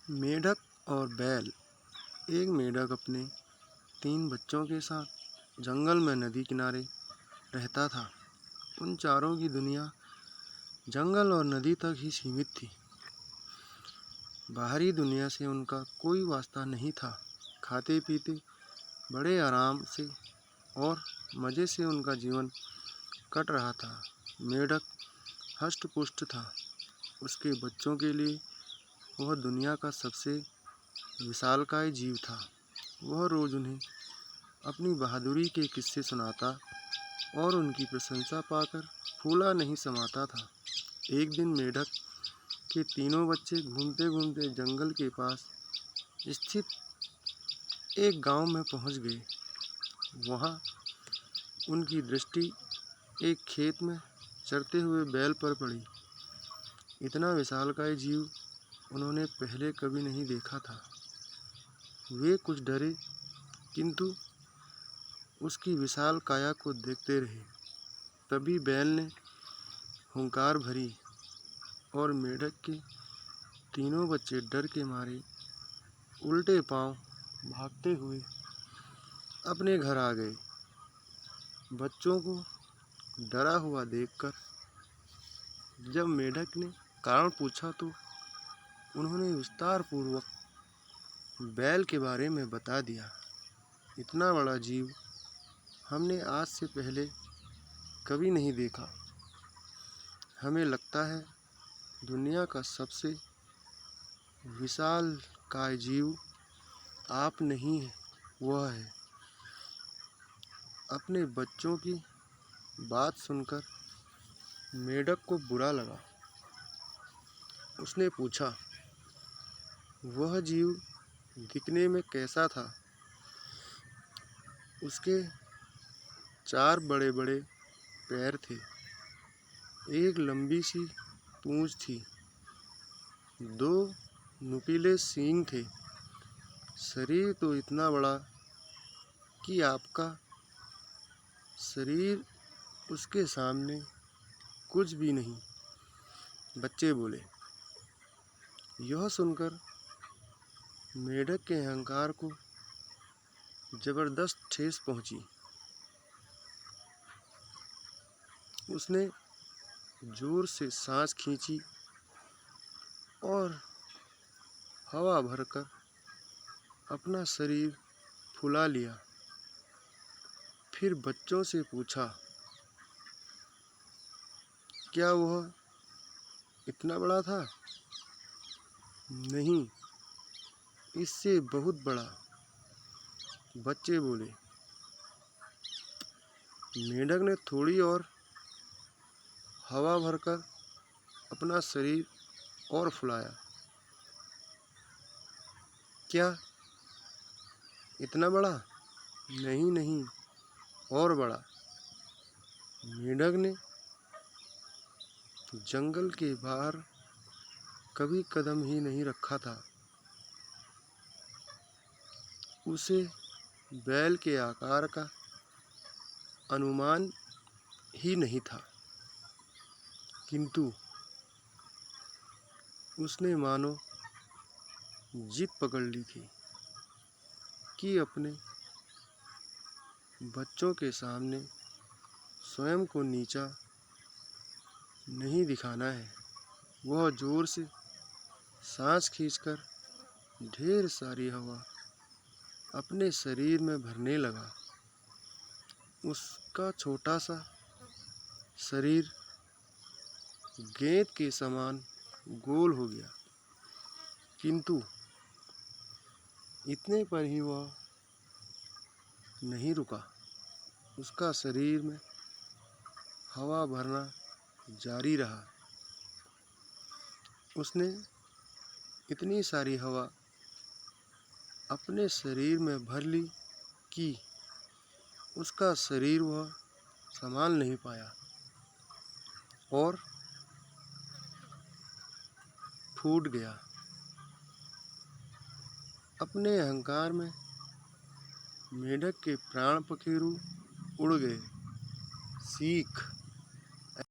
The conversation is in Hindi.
मेढक और बैल। एक मेढक अपने 3 बच्चों के साथ जंगल में नदी किनारे रहता था। उन चारों की दुनिया जंगल और नदी तक ही सीमित थी। बाहरी दुनिया से उनका कोई वास्ता नहीं था। खाते पीते बड़े आराम से और मज़े से उनका जीवन कट रहा था। मेढक हष्ट पुष्ट था। उसके बच्चों के लिए वह दुनिया का सबसे विशालकाय जीव था। वह रोज़ उन्हें अपनी बहादुरी के किस्से सुनाता और उनकी प्रशंसा पाकर फूला नहीं समाता था। एक दिन मेढक के तीनों बच्चे घूमते घूमते जंगल के पास स्थित एक गांव में पहुंच गए। वहां उनकी दृष्टि एक खेत में चरते हुए बैल पर पड़ी। इतना विशालकाय जीव उन्होंने पहले कभी नहीं देखा था। वे कुछ डरे, किंतु उसकी विशाल काया को देखते रहे। तभी बैल ने हुंकार भरी और मेढक के तीनों बच्चे डर के मारे उल्टे पांव भागते हुए अपने घर आ गए। बच्चों को डरा हुआ देखकर जब मेढक ने कारण पूछा तो उन्होंने विस्तार पूर्वक बैल के बारे में बता दिया। इतना बड़ा जीव हमने आज से पहले कभी नहीं देखा। हमें लगता है दुनिया का सबसे विशालकाय जीव आप नहीं है, वह है। अपने बच्चों की बात सुनकर मेढक को बुरा लगा। उसने पूछा, वह जीव दिखने में कैसा था? उसके 4 बड़े बड़े पैर थे, एक लंबी सी पूंछ थी, 2 नुकीले सींग थे। शरीर तो इतना बड़ा कि आपका शरीर उसके सामने कुछ भी नहीं। बच्चे बोले। यह सुनकर मेढक के अहंकार को जबरदस्त ठेस पहुंची। उसने जोर से सांस खींची और हवा भरकर अपना शरीर फुला लिया। फिर बच्चों से पूछा, क्या वह इतना बड़ा था? नहीं, इससे बहुत बड़ा। बच्चे बोले। मेढक ने थोड़ी और हवा भरकर अपना शरीर और फुलाया। क्या इतना बड़ा? नहीं नहीं, और बड़ा। मेढक ने जंगल के बाहर कभी कदम ही नहीं रखा था। उसे बैल के आकार का अनुमान ही नहीं था, किंतु उसने मानो जिद पकड़ ली थी कि अपने बच्चों के सामने स्वयं को नीचा नहीं दिखाना है। वह जोर से सांस खींचकर ढेर सारी हवा अपने शरीर में भरने लगा। उसका छोटा सा शरीर गेंद के समान गोल हो गया, किंतु इतने पर ही वह नहीं रुका। उसका शरीर में हवा भरना जारी रहा। उसने इतनी सारी हवा अपने शरीर में भर ली कि उसका शरीर वह संभाल नहीं पाया और फूट गया। अपने अहंकार में मेढक के प्राण पखेरु उड़ गए। सीख।